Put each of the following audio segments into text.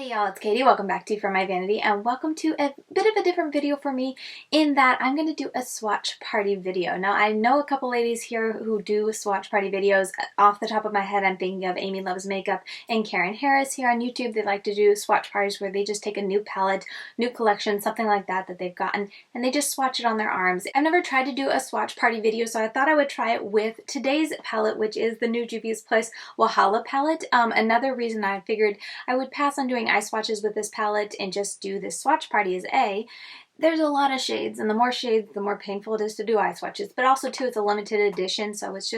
Hey y'all, it's Katie. Welcome back to For My Vanity, and welcome to a bit of a different video for me in that I'm going to do a swatch party video. Now, I know a couple ladies here who do swatch party videos. Off the top of my head, I'm thinking of Amy Loves Makeup and Karen Harris here on YouTube. They like to do swatch parties where they just take a new palette, new collection, something like that they've gotten, and they just swatch it on their arms. I've never tried to do a swatch party video, so I thought I would try it with today's palette, which is the new Juvia's Place Wahala palette. Another reason I figured I would pass on doing eye swatches with this palette and just do this swatch party is there's a lot of shades, and the more shades, the more painful it is to do eye swatches. But also, too, it's a limited edition, so it's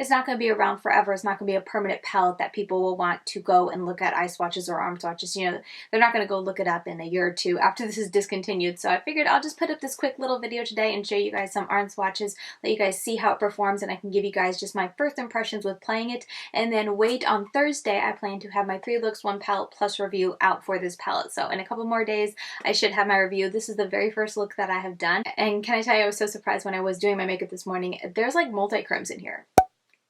not going to be around forever. It's not going to be a permanent palette that people will want to go and look at eye swatches or arm swatches. You know, they're not going to go look it up in a year or two after this is discontinued. So I figured I'll just put up this quick little video today and show you guys some arm swatches, let you guys see how it performs, and I can give you guys just my first impressions with playing it. And then wait, on Thursday, I plan to have my 3 looks, 1 palette plus review out for this palette. So in a couple more days, I should have my review. This is the very first look that I have done, and can I tell you, I was so surprised when I was doing my makeup this morning. There's like multi-chromes in here.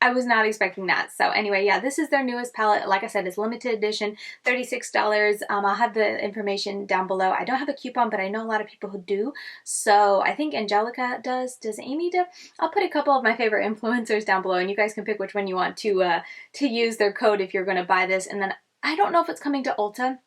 I was not expecting that. So anyway, yeah, this is their newest palette. Like I said, it's limited edition, $36. I'll have the information down below. I don't have a coupon, but I know a lot of people who do. So I think Angelica does. Does Amy do? I'll put a couple of my favorite influencers down below, and you guys can pick which one you want to use their code if you're going to buy this. And then I don't know if it's coming to Ulta.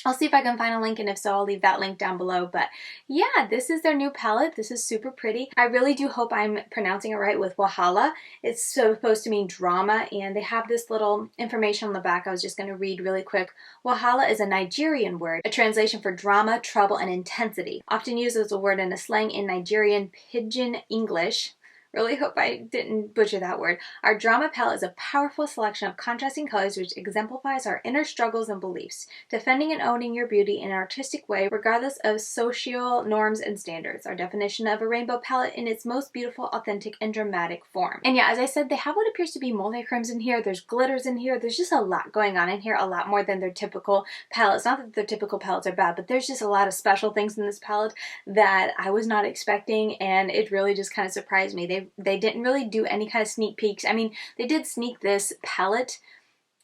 I'll see if I can find a link, and if so, I'll leave that link down below. But yeah, this is their new palette. This is super pretty. I really do hope I'm pronouncing it right with Wahala. It's supposed to mean drama, and they have this little information on the back I was just going to read really quick. Wahala is a Nigerian word, a translation for drama, trouble, and intensity. Often used as a word in a slang in Nigerian Pidgin English. Really hope I didn't butcher that word. Our drama palette is a powerful selection of contrasting colors which exemplifies our inner struggles and beliefs, defending and owning your beauty in an artistic way regardless of social norms and standards. Our definition of a rainbow palette in its most beautiful, authentic, and dramatic form. And yeah, as I said, they have what appears to be multi-chromes in here. There's glitters in here. There's just a lot going on in here, a lot more than their typical palettes. Not that their typical palettes are bad, but there's just a lot of special things in this palette that I was not expecting, and it really just kind of surprised me. They didn't really do any kind of sneak peeks. I mean, they did sneak this palette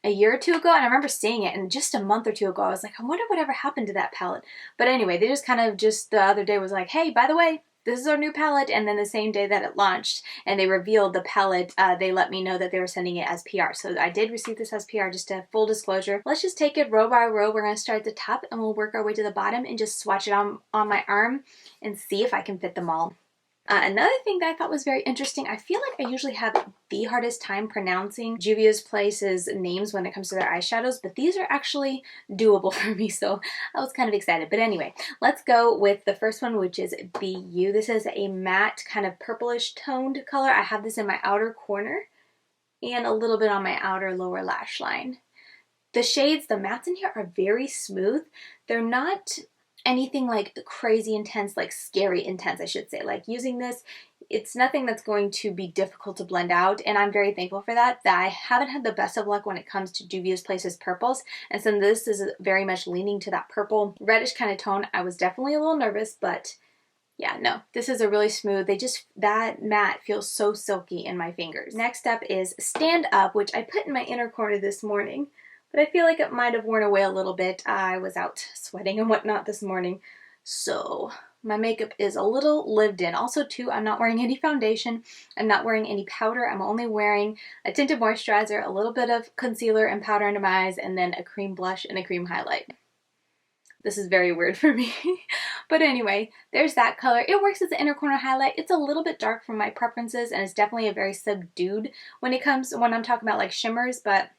a year or two ago, and I remember seeing it, and just a month or two ago, I was like, I wonder whatever happened to that palette. But anyway, they just kind of the other day was like, hey, by the way, this is our new palette. And then the same day that it launched and they revealed the palette, they let me know that they were sending it as PR. So I did receive this as PR, just a full disclosure. Let's just take it row by row. We're going to start at the top and we'll work our way to the bottom and just swatch it on my arm and see if I can fit them all. Another thing that I thought was very interesting, I feel like I usually have the hardest time pronouncing Juvia's Place's names when it comes to their eyeshadows, but these are actually doable for me, so I was kind of excited. But anyway, let's go with the first one, which is BU. This is a matte, kind of purplish toned color. I have this in my outer corner and a little bit on my outer lower lash line. The shades, the mattes in here are very smooth. They're not anything like crazy intense, like scary intense, I should say. Like using this, it's nothing that's going to be difficult to blend out, and I'm very thankful for that. I haven't had the best of luck when it comes to Juvia's Place's purples, and so this is very much leaning to that purple reddish kind of tone. I was definitely a little nervous, but yeah, no, this is a really smooth, that matte feels so silky in my fingers. Next up is Stand Up, which I put in my inner corner this morning, but I feel like it might have worn away a little bit. I was out sweating and whatnot this morning, so my makeup is a little lived in. Also, too, I'm not wearing any foundation. I'm not wearing any powder. I'm only wearing a tinted moisturizer, a little bit of concealer and powder under my eyes, and then a cream blush and a cream highlight. This is very weird for me. But anyway, there's that color. It works as an inner corner highlight. It's a little bit dark for my preferences, and it's definitely a very subdued when I'm talking about like shimmers, but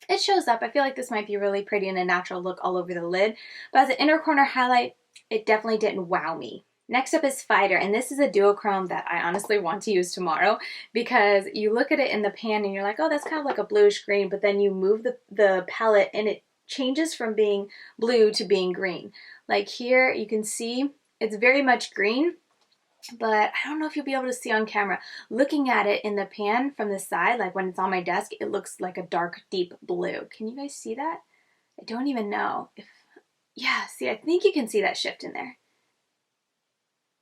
it shows up. I feel like this might be really pretty in a natural look all over the lid, but as an inner corner highlight, it definitely didn't wow me. Next up is Fighter, and this is a duochrome that I honestly want to use tomorrow, because you look at it in the pan and you're like, oh, that's kind of like a bluish green, but then you move the palette and it changes from being blue to being green. Like here, you can see it's very much green, but I don't know if you'll be able to see on camera. Looking at it in the pan from the side, like when it's on my desk, it looks like a dark, deep blue. Can you guys see that? I don't even know if, yeah, see, I think you can see that shift in there.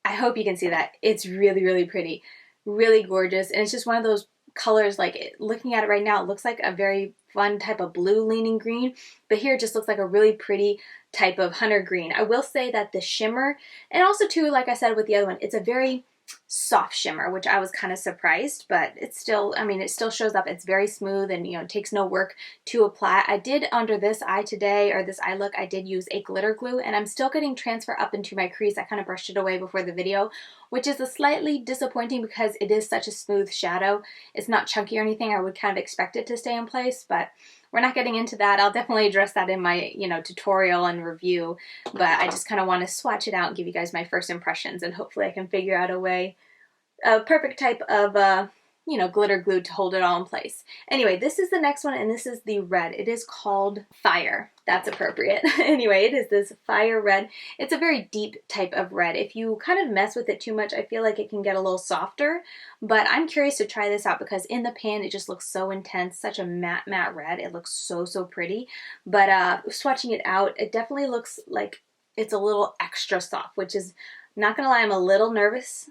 I hope you can see that. It's really, really pretty, really gorgeous, and it's just one of those colors, like looking at it right now, it looks like a very fun type of blue leaning green, but here it just looks like a really pretty type of hunter green. I will say that the shimmer, and also too, like I said with the other one, it's a very soft shimmer, which I was kind of surprised, but it's still, I mean, it still shows up. It's very smooth and, you know, it takes no work to apply. I did under this eye today, or this eye look, I did use a glitter glue, and I'm still getting transfer up into my crease. I kind of brushed it away before the video, which is a slightly disappointing because it is such a smooth shadow. It's not chunky or anything. I would kind of expect it to stay in place, but we're not getting into that. I'll definitely address that in my, you know, tutorial and review, but I just kind of want to swatch it out and give you guys my first impressions, and hopefully I can figure out a perfect type of, you know, glitter glue to hold it all in place. Anyway, this is the next one, and this is the red. It is called Fire. That's appropriate. Anyway, it is this Fire red. It's a very deep type of red. If you kind of mess with it too much, I feel like it can get a little softer, but I'm curious to try this out because in the pan it just looks so intense, such a matte red. It looks so pretty, but swatching it out, it definitely looks like it's a little extra soft, which is, not gonna lie, I'm a little nervous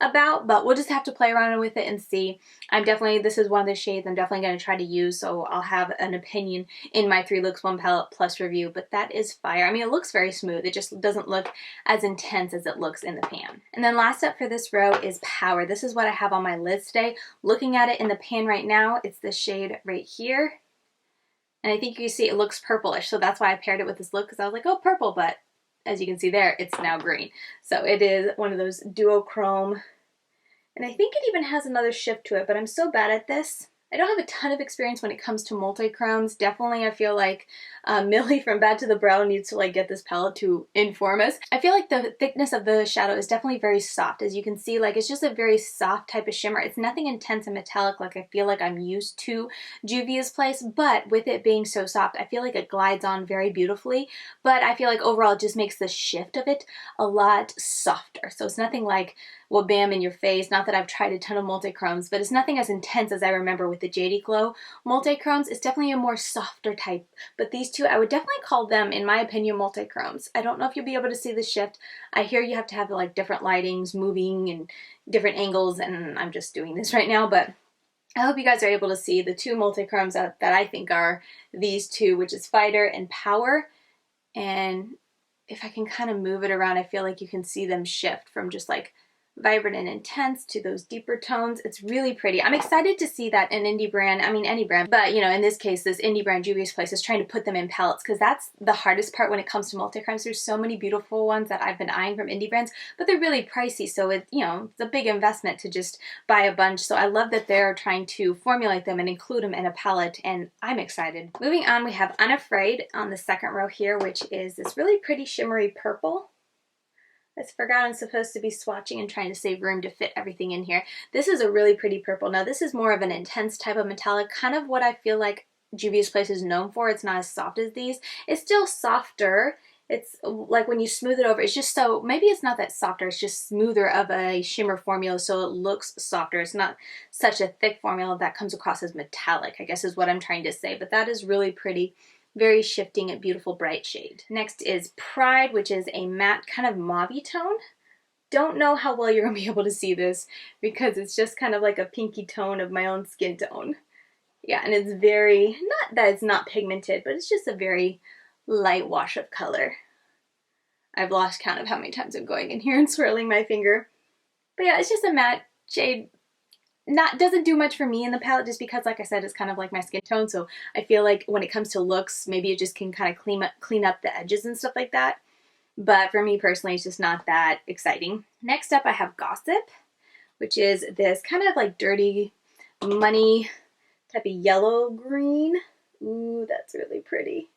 about, but we'll just have to play around with it and see. This is one of the shades I'm definitely going to try to use, so I'll have an opinion in my 3 looks 1 palette plus review, but that is Fire. I mean, it looks very smooth. It just doesn't look as intense as it looks in the pan. And then last up for this row is Power. This is what I have on my lids today. Looking at it in the pan right now, it's the shade right here, and I think you see it looks purplish, so that's why I paired it with this look, because I was like, oh, purple, but as you can see there, it's now green. So it is one of those duochrome, and I think it even has another shift to it, but I'm so bad at this. I don't have a ton of experience when it comes to multi-chromes. Definitely, I feel like Millie from Bad to the Brow needs to like get this palette to inform us. I feel like the thickness of the shadow is definitely very soft. As you can see, like, it's just a very soft type of shimmer. It's nothing intense and metallic like I feel like I'm used to Juvia's place, but with it being so soft, I feel like it glides on very beautifully, but I feel like overall it just makes the shift of it a lot softer. So it's nothing like, well, bam, in your face. Not that I've tried a ton of multi-chromes, but it's nothing as intense as I remember with the JD Glow multi-chromes. It's definitely a more softer type, but these two, I would definitely call them, in my opinion, multi-chromes. I don't know if you'll be able to see the shift. I hear you have to have like different lightings moving and different angles, and I'm just doing this right now, but I hope you guys are able to see the 2 multi-chromes that I think are these 2, which is Fighter and Power. And if I can kind of move it around, I feel like you can see them shift from just like vibrant and intense to those deeper tones. It's really pretty. I'm excited to see that an indie brand, I mean any brand, but you know, in this case, this indie brand Juvia's Place is trying to put them in palettes, because that's the hardest part when it comes to multi-chromes. There's so many beautiful ones that I've been eyeing from indie brands, but they're really pricey, so it, you know, it's a big investment to just buy a bunch. So I love that they're trying to formulate them and include them in a palette, and I'm excited. Moving on, we have Unafraid on the second row here, which is this really pretty shimmery purple. I forgot I'm supposed to be swatching and trying to save room to fit everything in here. This is a really pretty purple. Now this is more of an intense type of metallic, kind of what I feel like Juvia's Place is known for. It's not as soft as these. It's still softer. It's like when you smooth it over, it's just so, maybe it's not that softer, it's just smoother of a shimmer formula, so it looks softer. It's not such a thick formula that comes across as metallic, I guess is what I'm trying to say, but that is really pretty. Very shifting and beautiful bright shade. Next is Pride, which is a matte kind of mauve-y tone. Don't know how well you're going to be able to see this because it's just kind of like a pinky tone of my own skin tone. Yeah, and it's very, not that it's not pigmented, but it's just a very light wash of color. I've lost count of how many times I'm going in here and swirling my finger. But yeah, it's just a matte shade. Doesn't do much for me in the palette just because, like I said, it's kind of like my skin tone, so I feel like when it comes to looks, maybe it just can kind of clean up the edges and stuff like that. But for me personally, it's just not that exciting. Next up, I have Gossip, which is this kind of like dirty money type of yellow green. Ooh, that's really pretty.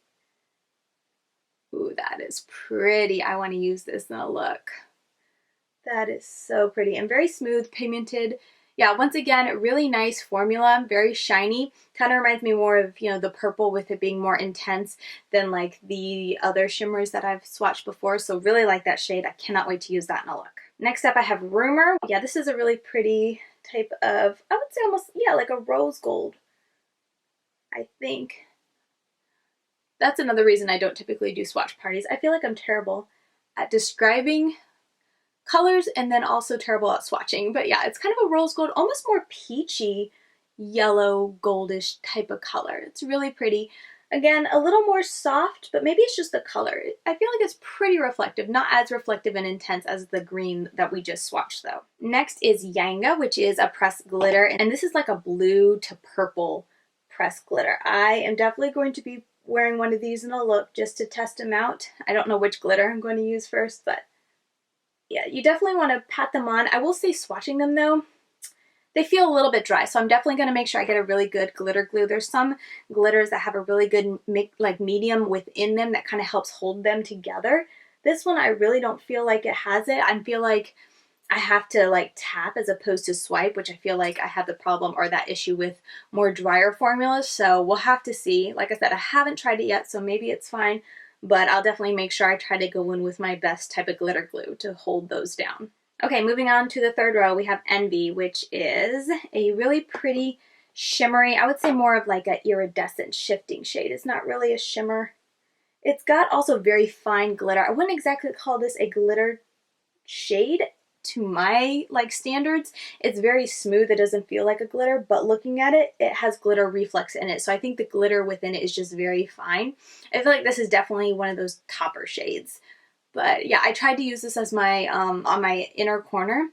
Ooh, that is pretty. I want to use this in a look. That is so pretty and very smooth, pigmented. Yeah, once again, really nice formula, very shiny. Kind of reminds me more of, you know, the purple with it being more intense than like the other shimmers that I've swatched before. So really like that shade. I cannot wait to use that in a look. Next up, I have Rumor. Yeah, this is a really pretty type of, I would say almost, yeah, like a rose gold, I think. That's another reason I don't typically do swatch parties. I feel like I'm terrible at describing colors and then also terrible at swatching. But yeah, it's kind of a rose gold, almost more peachy yellow goldish type of color. It's really pretty. Again, a little more soft, but maybe it's just the color. I feel like it's pretty reflective, not as reflective and intense as the green that we just swatched though. Next is Yanga, which is a pressed glitter, and this is like a blue to purple pressed glitter. I am definitely going to be wearing one of these in a look just to test them out. I don't know which glitter I'm going to use first, but yeah, you definitely want to pat them on. I will say swatching them though, they feel a little bit dry, so I'm definitely going to make sure I get a really good glitter glue. There's some glitters that have a really good like medium within them that kind of helps hold them together. This one I really don't feel like it has it. I feel like I have to like tap as opposed to swipe, which I feel like I have the problem or that issue with more drier formulas, so we'll have to see. Like I said, I haven't tried it yet, so maybe it's fine, but I'll definitely make sure I try to go in with my best type of glitter glue to hold those down. Okay, moving on to the third row, we have Envy, which is a really pretty shimmery, I would say more of like an iridescent shifting shade. It's not really a shimmer. It's got also very fine glitter. I wouldn't exactly call this a glitter shade to my like standards. It's very smooth. It doesn't feel like a glitter, but looking at it, it has glitter reflex in it. So I think the glitter within it is just very fine. I feel like this is definitely one of those topper shades. But yeah, I tried to use this as my on my inner corner,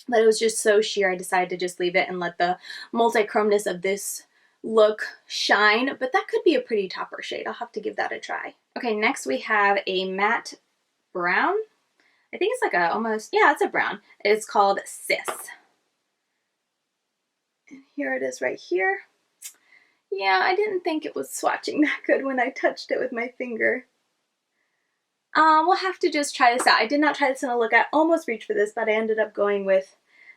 but it was just so sheer I decided to just leave it and let the multi-chromeness of this look shine. But that could be a pretty topper shade. I'll have to give that a try. Okay, next we have a matte brown. I think it's like a almost, yeah, it's a brown. It's called Sis. And here it is right here. Yeah, I didn't think it was swatching that good when I touched it with my finger. We'll have to just try this out. I did not try this in a look. I almost reached for this, but I ended up going with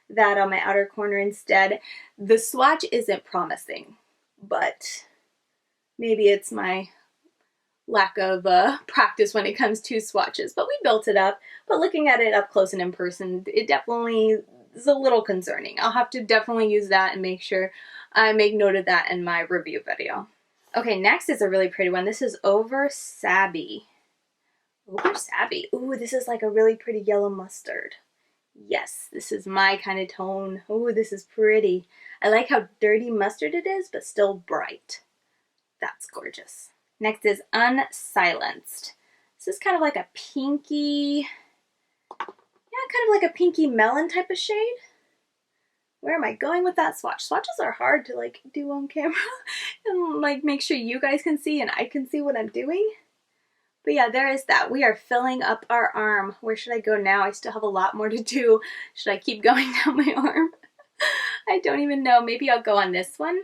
that on my outer corner instead. The swatch isn't promising, but maybe it's my lack of practice when it comes to swatches. But we built it up. But looking at it up close and in person, it definitely is a little concerning. I'll have to definitely use that and make sure I make note of that in my review video. Okay, next is a really pretty one. This is Over Sabby. Over Sabby. Ooh, this is like a really pretty yellow mustard. Yes, this is my kind of tone. Ooh, this is pretty. I like how dirty mustard it is, but still bright. That's gorgeous. Next is Unsilenced. This is kind of like a pinky, yeah, kind of like a pinky melon type of shade. Where am I going with that swatch? Swatches are hard to like do on camera and like make sure you guys can see and I can see what I'm doing. But yeah, there is that. We are filling up our arm. Where should I go now? I still have a lot more to do. Should I keep going down my arm? I don't even know. Maybe I'll go on this one.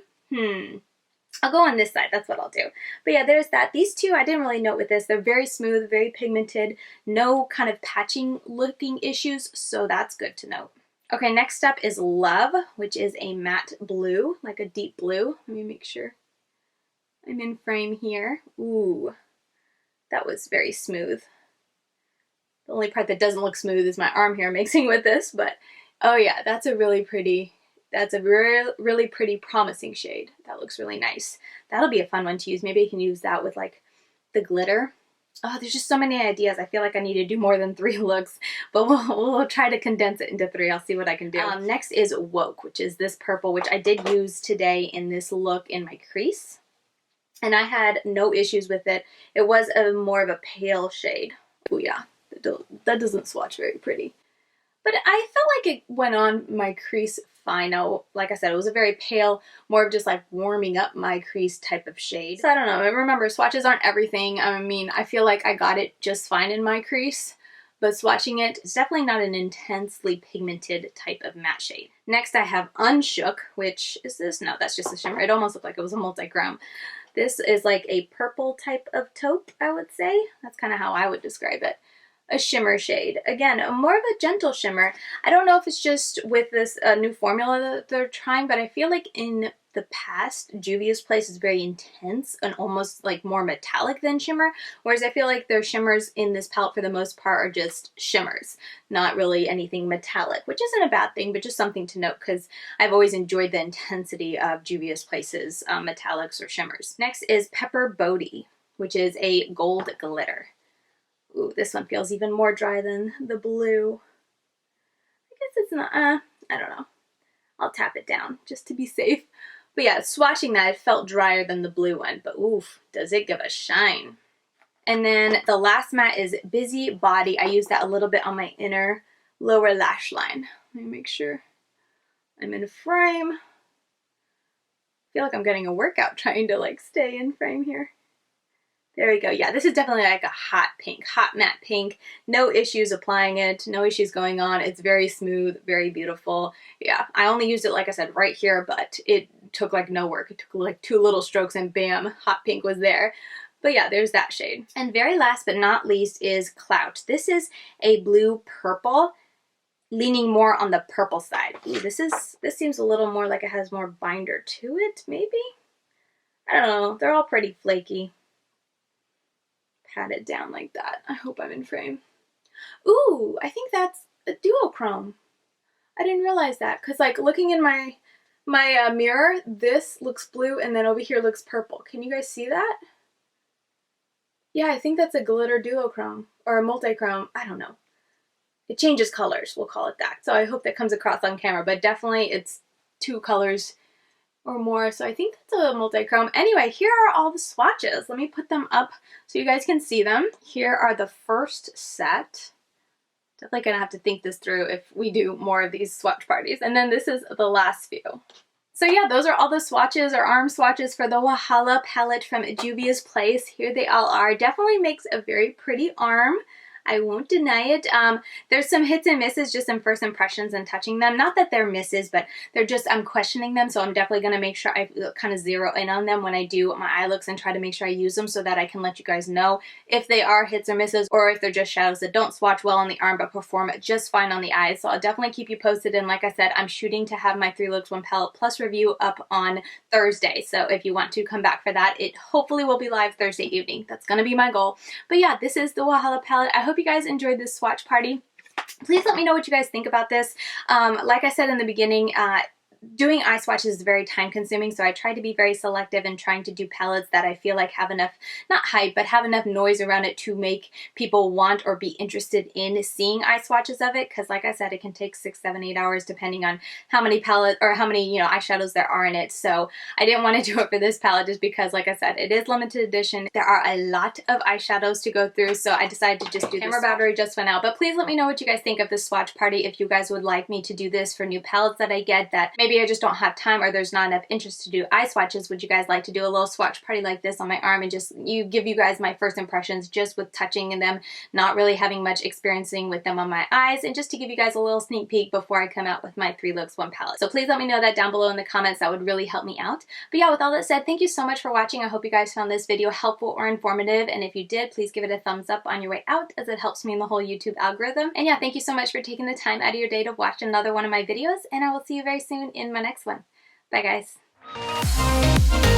I'll go on this side. That's what I'll do. But yeah, there's that. These two, I didn't really note with this. They're very smooth, very pigmented. No kind of patching looking issues. So that's good to note. Okay, next up is Love, which is a matte blue, like a deep blue. Let me make sure I'm in frame here. Ooh. That was very smooth. The only part that doesn't look smooth is my arm here mixing with this, but oh yeah, that's a really pretty, that's a really pretty promising shade. That looks really nice. That'll be a fun one to use. Maybe I can use that with like the glitter. Oh, there's just so many ideas. I feel like I need to do more than 3 looks, but we'll try to condense it into 3. I'll see what I can do. Next is Woke, which is this purple, which I did use today in this look in my crease. And I had no issues with it. It was more of a pale shade. Oh yeah, that doesn't swatch very pretty. But I felt like it went on my crease fine. Now, like I said, it was a very pale, more of just like warming up my crease type of shade. So I don't know. Remember, swatches aren't everything. I mean, I feel like I got it just fine in my crease. But swatching it, it's definitely not an intensely pigmented type of matte shade. Next, I have Unshook, which is this? No, that's just a shimmer. It almost looked like it was a multi-chrome. This is like a purple type of taupe, I would say. That's kind of how I would describe it. A shimmer shade. Again, more of a gentle shimmer. I don't know if it's just with this new formula that they're trying, but I feel like in the past, Juvia's place is very intense and almost like more metallic than shimmer, whereas I feel like their shimmers in this palette for the most part are just shimmers, not really anything metallic, which isn't a bad thing, but just something to note because I've always enjoyed the intensity of Juvia's place's metallics or shimmers. Next is Pepper Bodhi, which is a gold glitter. Ooh, this one feels even more dry than the blue. I guess it's not, I don't know. I'll tap it down just to be safe. But yeah, swatching that, it felt drier than the blue one, but oof, does it give a shine. And then the last matte is Busy Body. I use that a little bit on my inner lower lash line. Let me make sure I'm in frame. I feel like I'm getting a workout trying to like stay in frame here. There we go. Yeah, this is definitely like a hot pink, hot matte pink. No issues applying it, no issues going on. It's very smooth, very beautiful. Yeah, I only used it, like I said, right here, but it took like no work. It took like 2 little strokes and bam, hot pink was there. But yeah, there's that shade. And very last but not least is Clout. This is a blue purple, leaning more on the purple side. Ooh, this seems a little more like it has more binder to it, maybe? I don't know. They're all pretty flaky. Pat it down like that. I hope I'm in frame. Ooh, I think that's a duochrome. I didn't realize that because like looking in my mirror, this looks blue and then over here looks purple. Can you guys see that? Yeah, I think that's a glitter duochrome or a multichrome. I don't know. It changes colors, we'll call it that. So I hope that comes across on camera, but definitely it's 2 colors or more. So I think that's a multichrome. Anyway, here are all the swatches. Let me put them up so you guys can see them. Here are the first set. Definitely gonna have to think this through if we do more of these swatch parties. And then this is the last few. So yeah, those are all the swatches or arm swatches for the Wahala palette from Juvia's Place. Here they all are. Definitely makes a very pretty arm. I won't deny it. There's some hits and misses just in first impressions and touching them. Not that they're misses, but they're just, I'm questioning them. So I'm definitely going to make sure I kind of zero in on them when I do my eye looks and try to make sure I use them so that I can let you guys know if they are hits or misses or if they're just shadows that don't swatch well on the arm but perform just fine on the eyes. So I'll definitely keep you posted. And like I said, I'm shooting to have my 3 looks 1 palette plus review up on Thursday. So if you want to come back for that, it hopefully will be live Thursday evening. That's going to be my goal. But yeah, this is the Wahala palette. I hope you guys enjoyed this swatch party. Please let me know what you guys think about this. Like I said in the beginning, doing eye swatches is very time consuming, so I try to be very selective in trying to do palettes that I feel like have enough, not hype, but have enough noise around it to make people want or be interested in seeing eye swatches of it, because like I said, it can take 6, 7, 8 hours depending on how many palette or how many, eyeshadows there are in it. So I didn't want to do it for this palette just because, like I said, it is limited edition. There are a lot of eyeshadows to go through, so I decided to just do this. Camera battery just went out, but please let me know what you guys think of this swatch party. If you guys would like me to do this for new palettes that I get that maybe I just don't have time or there's not enough interest to do eye swatches, would you guys like to do a little swatch party like this on my arm and just give you guys my first impressions just with touching them, not really having much experiencing with them on my eyes, and just to give you guys a little sneak peek before I come out with my 3 looks 1 palette. So please let me know that down below in the comments. That would really help me out. But yeah, with all that said, thank you so much for watching. I hope you guys found this video helpful or informative, and if you did, please give it a thumbs up on your way out as it helps me in the whole YouTube algorithm. And yeah, thank you so much for taking the time out of your day to watch another one of my videos, and I will see you very soon in my next one. Bye guys.